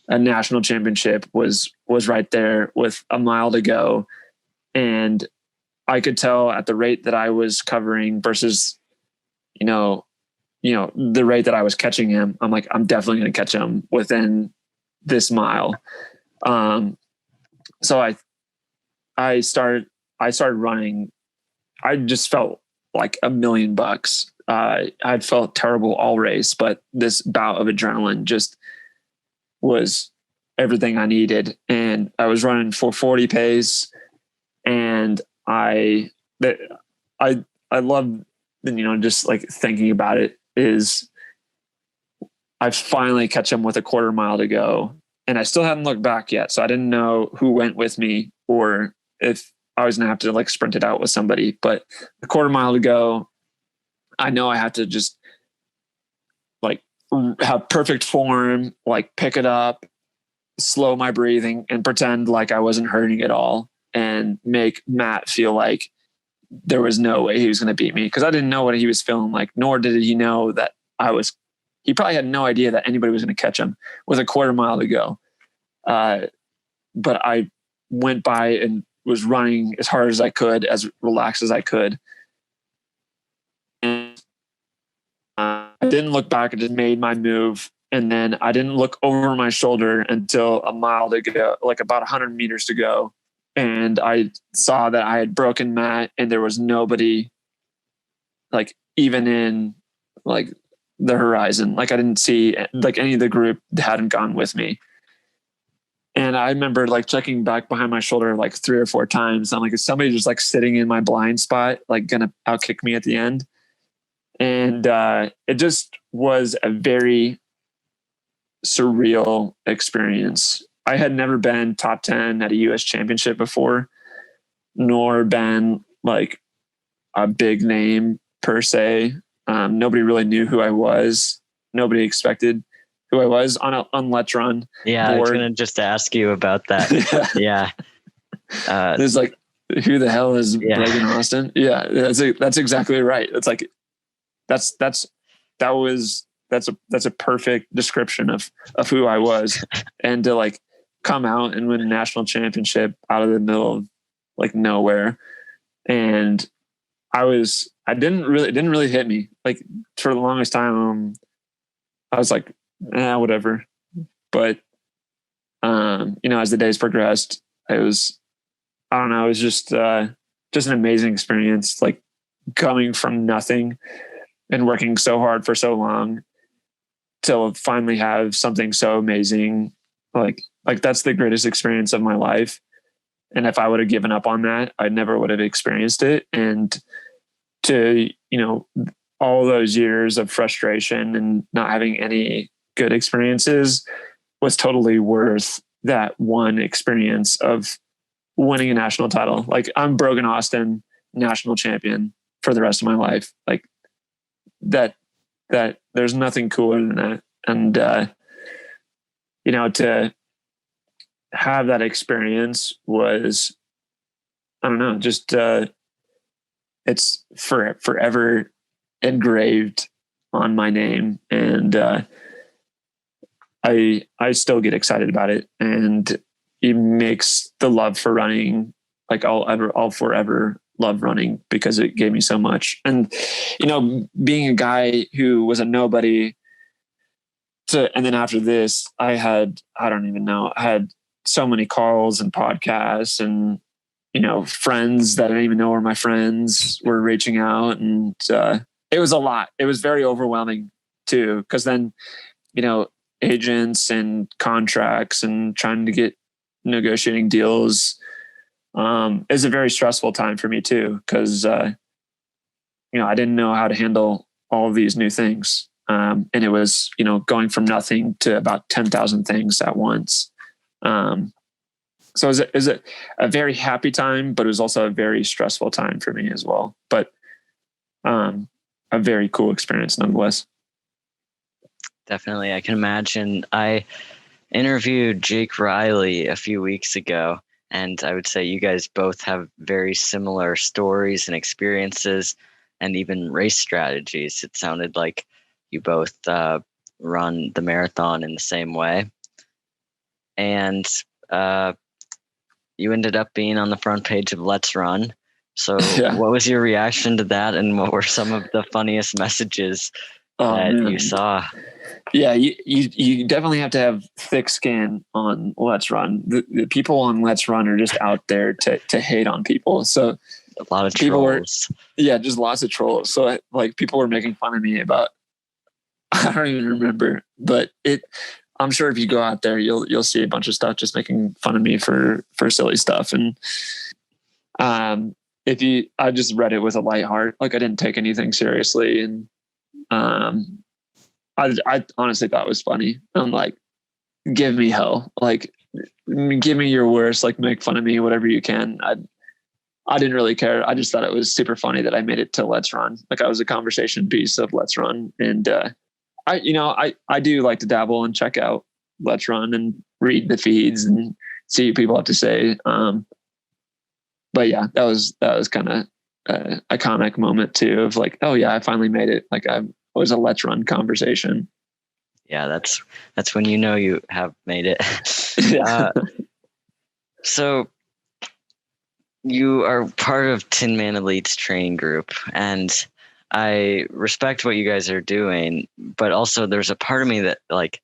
S2: a national championship was right there with a mile to go. And I could tell at the rate that I was covering versus, you know, the rate that I was catching him, I'm like, I'm definitely going to catch him within this mile. So I started running. I just felt like $1,000,000. I'd felt terrible all race, but this bout of adrenaline just was everything I needed. And I was running 440 pace, and I love, just like thinking about it is I finally catch him with a quarter mile to go, and I still hadn't looked back yet. So I didn't know who went with me or if I was going to have to like sprint it out with somebody, but a quarter mile to go, I know I have to just like have perfect form, like pick it up, slow my breathing, and pretend like I wasn't hurting at all, and make Matt feel like there was no way he was going to beat me, because I didn't know what he was feeling like, nor did he know that he probably had no idea that anybody was going to catch him with a quarter mile to go. But I went by and was running as hard as I could, as relaxed as I could. And I didn't look back. I just made my move. And then I didn't look over my shoulder until a mile to go, like about 100 meters to go. And I saw that I had broken Matt, and there was nobody like even in like the horizon. Like I didn't see like any of the group hadn't gone with me. And I remember like checking back behind my shoulder like 3 or 4 times. I'm like, is somebody just like sitting in my blind spot, like gonna outkick me at the end? And it just was a very surreal experience. I had never been top 10 at a US championship before, nor been like a big name per se. Nobody really knew who I was. Nobody expected who I was on Let's Run.
S3: Yeah, board. I was going to just ask you about that. Yeah.
S2: There's like, who the hell is Brogan Austin? Yeah, that's exactly right. It's like, that's a perfect description of who I was. And to like come out and win a national championship out of the middle of like nowhere. And it didn't really hit me. Like for the longest time, I was like, whatever. But, as the days progressed, it was just an amazing experience, like coming from nothing and working so hard for so long to finally have something so amazing. Like that's the greatest experience of my life. And if I would have given up on that, I never would have experienced it. And to, all those years of frustration and not having any good experiences was totally worth that one experience of winning a national title. Like I'm Brogan Austin, national champion for the rest of my life. Like that there's nothing cooler than that. And, to have that experience was, I don't know, just, it's forever engraved on my name. And, I still get excited about it, and it makes the love for running, like I'll forever love running, because it gave me so much. And, being a guy who was a nobody and then after this, I had so many calls and podcasts and, friends that I didn't even know were my friends were reaching out. And, it was a lot. It was very overwhelming too. 'Cause then, agents and contracts and trying to get negotiating deals, is a very stressful time for me too. 'Cause, I didn't know how to handle all of these new things. And it was, going from nothing to about 10,000 things at once. So it was a very happy time, but it was also a very stressful time for me as well. But a very cool experience nonetheless.
S3: Definitely. I can imagine. I interviewed Jake Riley a few weeks ago, and I would say you guys both have very similar stories and experiences and even race strategies. It sounded like you both run the marathon in the same way. And you ended up being on the front page of Let's Run. So What was your reaction to that? And what were some of the funniest messages that you saw?
S2: Yeah, you definitely have to have thick skin on Let's Run. The people on Let's Run are just out there to hate on people. So
S3: a lot of trolls.
S2: Just lots of trolls. So like people were making fun of me about, I don't even remember, but I'm sure if you go out there, you'll see a bunch of stuff just making fun of me for silly stuff. And I just read it with a light heart. Like I didn't take anything seriously. And I honestly thought it was funny. I'm like, give me hell. Like, give me your worst, like make fun of me, whatever you can. I didn't really care. I just thought it was super funny that I made it to Let's Run. Like I was a conversation piece of Let's Run. And, I do like to dabble and check out Let's Run and read the feeds and see what people have to say. But yeah, that was kind of a comic moment too of like, oh yeah, I finally made it. Like I was a Let's Run conversation.
S3: Yeah, that's when you know you have made it. So you are part of Tinman Elite's training group, and I respect what you guys are doing, but also there's a part of me that, like,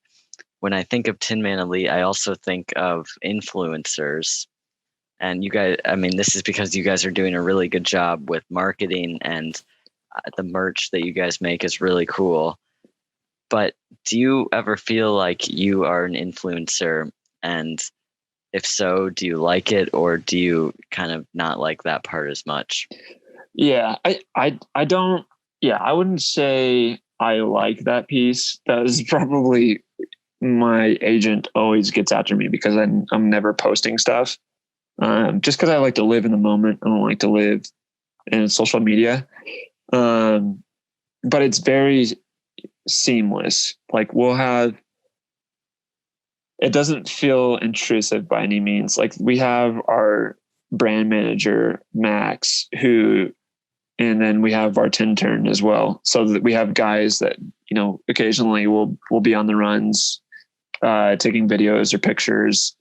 S3: when I think of Tinman Elite, I also think of influencers. And you guys, I mean, this is because you guys are doing a really good job with marketing, and the merch that you guys make is really cool. But do you ever feel like you are an influencer? And if so, do you like it, or do you kind of not like that part as much?
S2: Yeah, I don't. Yeah, I wouldn't say I like that piece. That is probably my agent always gets after me because I'm never posting stuff. Just because I like to live in the moment. I don't like to live in social media. But it's very seamless. Like it doesn't feel intrusive by any means. Like we have our brand manager, Max, and then we have our intern as well. So that we have guys that, occasionally will be on the runs, taking videos or pictures,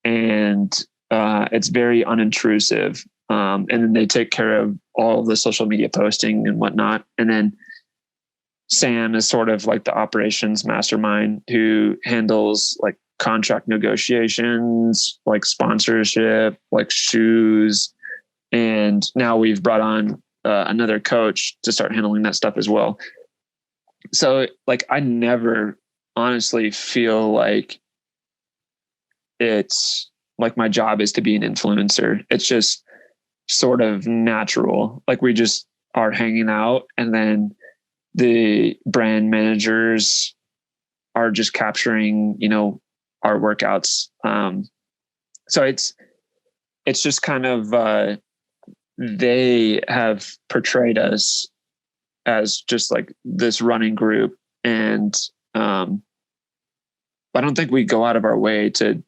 S2: and it's very unintrusive. And then they take care of all of the social media posting and whatnot. And then Sam is sort of like the operations mastermind who handles like contract negotiations, like sponsorship, like shoes. And now we've brought on another coach to start handling that stuff as well. So like, I never honestly feel like it's like my job is to be an influencer. It's just sort of natural. Like we just are hanging out, and then the brand managers are just capturing, our workouts. So it's just kind of, they have portrayed us as just like this running group. And, I don't think we go out of our way to,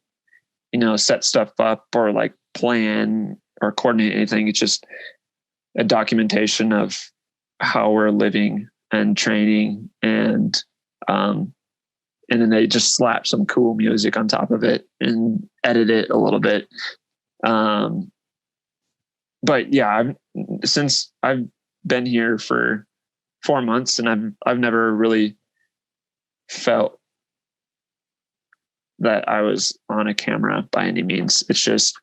S2: set stuff up or like plan or coordinate anything. It's just a documentation of how we're living and training, and then they just slap some cool music on top of it and edit it a little bit. But yeah, since I've been here for 4 months, and I've never really felt that I was on a camera by any means. It's just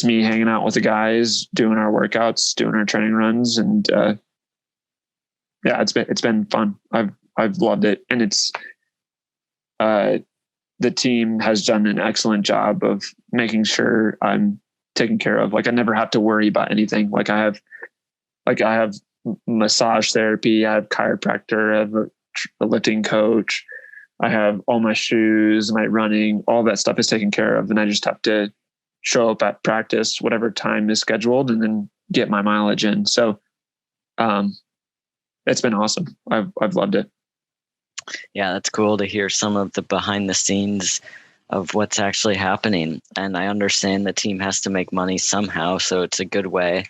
S2: me hanging out with the guys, doing our workouts, doing our training runs. And, yeah, it's been fun. I've loved it. And it's, the team has done an excellent job of making sure I'm taken care of. Like I never have to worry about anything. Like I have massage therapy. I have chiropractor. I have a lifting coach. I have all my shoes, my running, all that stuff is taken care of. And I just have to show up at practice, whatever time is scheduled, and then get my mileage in. So, it's been awesome. I've loved it.
S3: Yeah, that's cool to hear some of the behind the scenes of what's actually happening. And I understand the team has to make money somehow. So it's a good way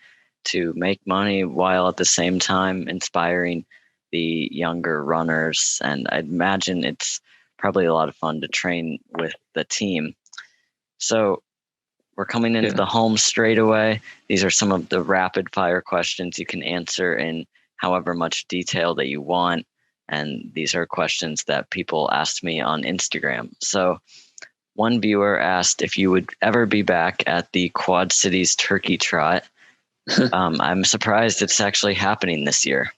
S3: to make money while at the same time inspiring the younger runners. And I'd imagine it's probably a lot of fun to train with the team. So we're coming into the home straightaway. These are some of the rapid fire questions you can answer in however much detail that you want. And these are questions that people asked me on Instagram. So one viewer asked if you would ever be back at the Quad Cities Turkey Trot. I'm surprised it's actually happening this year.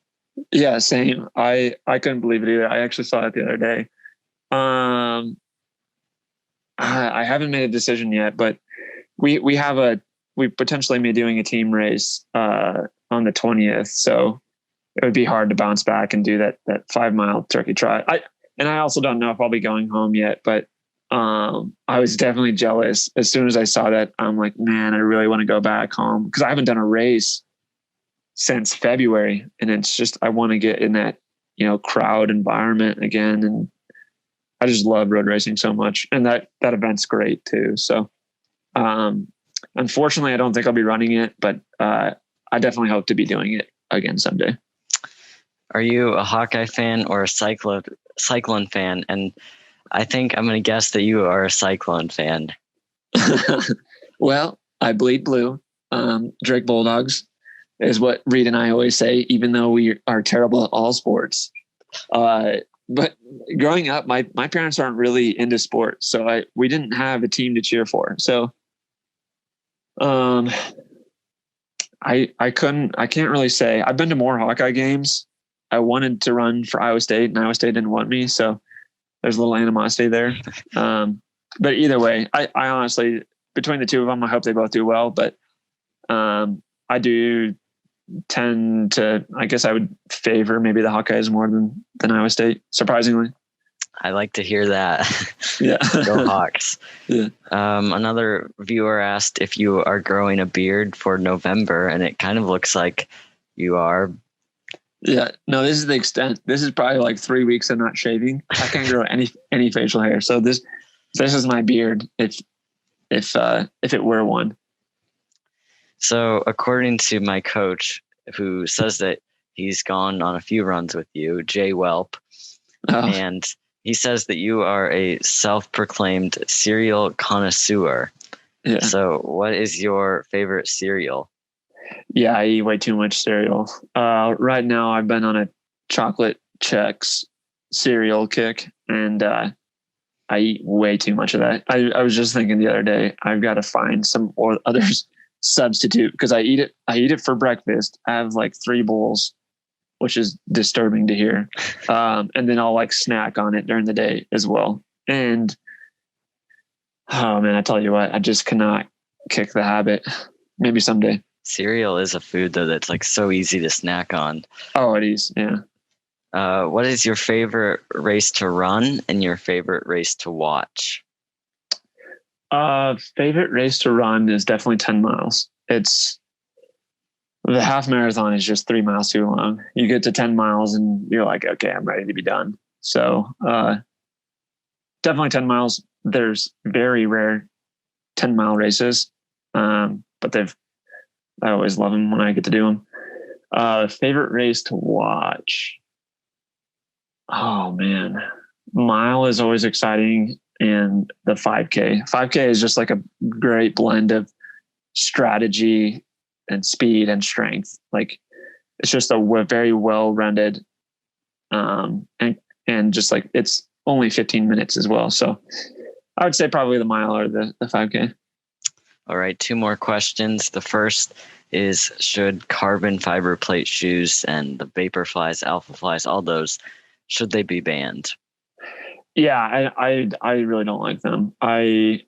S2: Yeah, same. I couldn't believe it either. I actually saw it the other day. I haven't made a decision yet, but we potentially may doing a team race on the 20th. So it would be hard to bounce back and do that 5 mile turkey trot. I also don't know if I'll be going home yet, but I was definitely jealous. As soon as I saw that, I'm like, man, I really want to go back home because I haven't done a race since February. And it's just, I want to get in that, crowd environment again. And I just love road racing so much. And that event's great too. So, unfortunately, I don't think I'll be running it, but I definitely hope to be doing it again someday.
S3: Are you a Hawkeye fan or a Cyclone fan? And I think I'm going to guess that you are a Cyclone fan.
S2: Well, I bleed blue. Drake Bulldogs is what Reed and I always say, even though we are terrible at all sports. But growing up, my parents aren't really into sports, so we didn't have a team to cheer for. So, I can't really say. I've been to more Hawkeye games. I wanted to run for Iowa State, and Iowa State didn't want me, so there's a little animosity there. But either way, I honestly, between the two of them, I hope they both do well. But I do tend to, I guess I would favor maybe the Hawkeyes more than Iowa State, surprisingly.
S3: I like to hear that.
S2: Yeah.
S3: Go Hawks.
S2: Yeah.
S3: Another viewer asked if you are growing a beard for November, and it kind of looks like you are.
S2: Yeah. No, this is the extent. This is probably like 3 weeks of not shaving. I can't grow any facial hair. So this is my beard if it were one.
S3: So according to my coach, who says that he's gone on a few runs with you, Jay Welp, and he says that you are a self-proclaimed cereal connoisseur.
S2: Yeah.
S3: So what is your favorite cereal?
S2: Yeah, I eat way too much cereal. Right now I've been on a chocolate Chex cereal kick, and I eat way too much of that. I was just thinking the other day, I've got to find some or others substitute because I eat it for breakfast. I have like 3 bowls, which is disturbing to hear. And then I'll like snack on it during the day as well. And oh man, I tell you what, I just cannot kick the habit. Maybe someday.
S3: Cereal is a food though that's like so easy to snack on.
S2: Oh, it is. Yeah.
S3: What is your favorite race to run and your favorite race to watch?
S2: Favorite race to run is definitely 10 miles. It's the half marathon is just 3 miles too long. You get to 10 miles and you're like, okay, I'm ready to be done. So, definitely 10 miles. There's very rare 10-mile races. But I always love them when I get to do them. Favorite race to watch. Oh man, mile is always exciting. And the 5K. 5K is just like a great blend of strategy and speed and strength. Like it's just a very well-rounded, and just like it's only 15 minutes as well. So I would say probably the mile or the 5K.
S3: All right, 2 more questions. The first is, should carbon fiber plate shoes and the Vaporflies, Alpha Flies, all those, should they be banned?
S2: Yeah, I really don't like them. They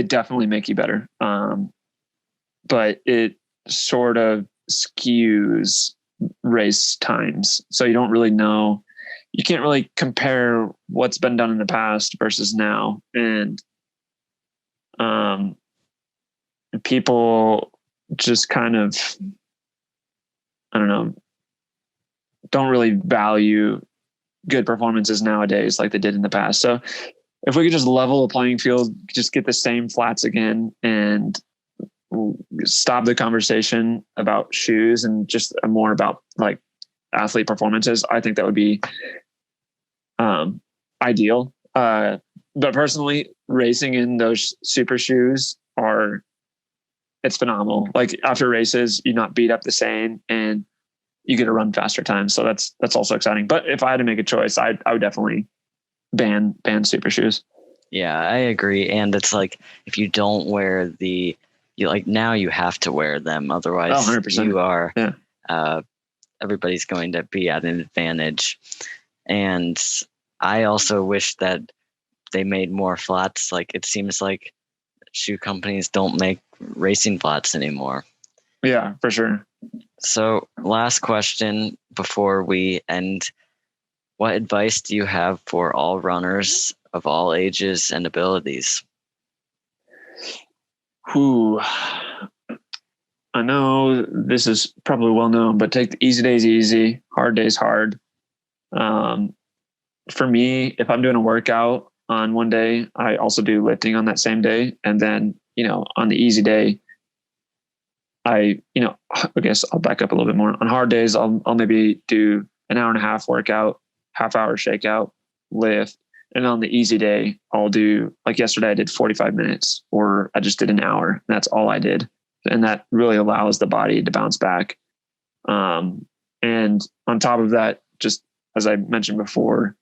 S2: definitely make you better. But it sort of skews race times. So you don't really know, you can't really compare what's been done in the past versus now. And people just kind of, I don't know, don't really value good performances nowadays like they did in the past. So if we could just level the playing field, just get the same flats again and stop the conversation about shoes and just more about like athlete performances, I think that would be ideal. But personally, racing in those super shoes it's phenomenal. Like after races, you're not beat up the same and you get to run faster times. So that's also exciting. But if I had to make a choice, I would definitely ban super shoes.
S3: Yeah, I agree. And it's like, if you don't wear now you have to wear them. Otherwise
S2: 100%.
S3: You are, everybody's going to be at an advantage. And I also wish that they made more flats. Like, it seems like shoe companies don't make racing flats anymore.
S2: Yeah, for sure.
S3: So, last question before we end. What advice do you have for all runners of all ages and abilities?
S2: Whew. I know this is probably well known, but take the easy days easy, hard days hard. For me, if I'm doing a workout on one day, I also do lifting on that same day. And then, on the easy day, I guess I'll back up a little bit more. On hard days, I'll maybe do an hour and a half workout, half hour shakeout, lift. And on the easy day, I'll do, like yesterday, I did 45 minutes, or I just did an hour. And that's all I did. And that really allows the body to bounce back. And on top of that, just as I mentioned before,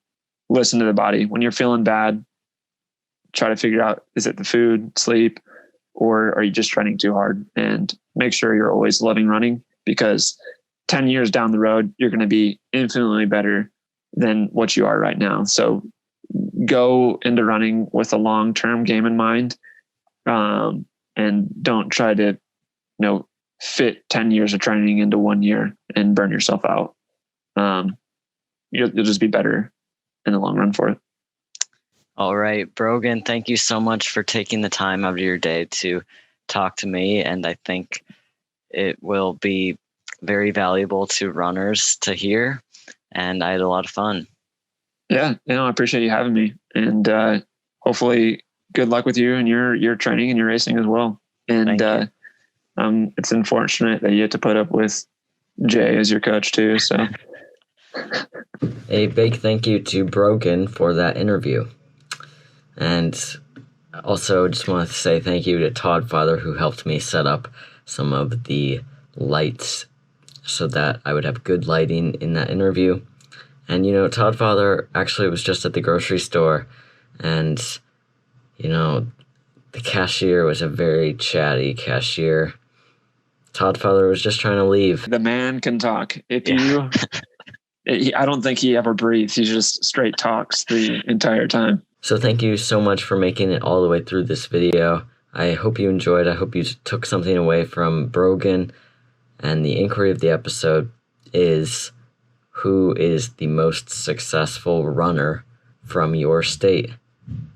S2: listen to the body. When you're feeling bad, try to figure out, is it the food, sleep, or are you just training too hard? And make sure you're always loving running, because 10 years down the road, you're going to be infinitely better than what you are right now. So go into running with a long-term game in mind, and don't try to, fit 10 years of training into 1 year and burn yourself out. You'll just be better in the long run for it.
S3: All right, Brogan, thank you so much for taking the time out of your day to talk to me. And I think it will be very valuable to runners to hear. And I had a lot of fun.
S2: Yeah, I appreciate you having me. And hopefully good luck with you and your training and your racing as well. And it's unfortunate that you had to put up with Jay as your coach too. So
S1: a big thank you to Brogan for that interview. And also just want to say thank you to Todd Father, who helped me set up some of the lights so that I would have good lighting in that interview. And, Todd Father actually was just at the grocery store, and, the cashier was a very chatty cashier. Todd Father was just trying to leave.
S2: The man can talk. I don't think he ever breathes. He just straight talks the entire time.
S1: So thank you so much for making it all the way through this video. I hope you enjoyed. I hope you took something away from Brogan. And the inquiry of the episode is, who is the most successful runner from your state?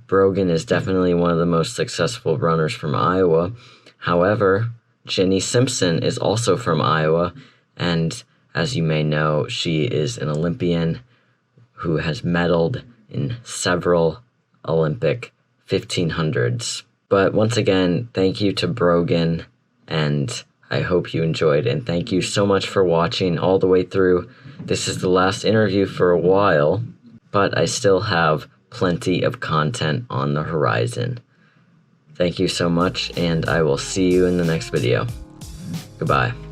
S1: Brogan is definitely one of the most successful runners from Iowa. However, Jenny Simpson is also from Iowa, and as you may know, she is an Olympian who has medaled in several Olympic 1500s. But once again, thank you to Brogan, and I hope you enjoyed, and thank you so much for watching all the way through. This is the last interview for a while, but I still have plenty of content on the horizon. Thank you so much, and I will see you in the next video. Goodbye.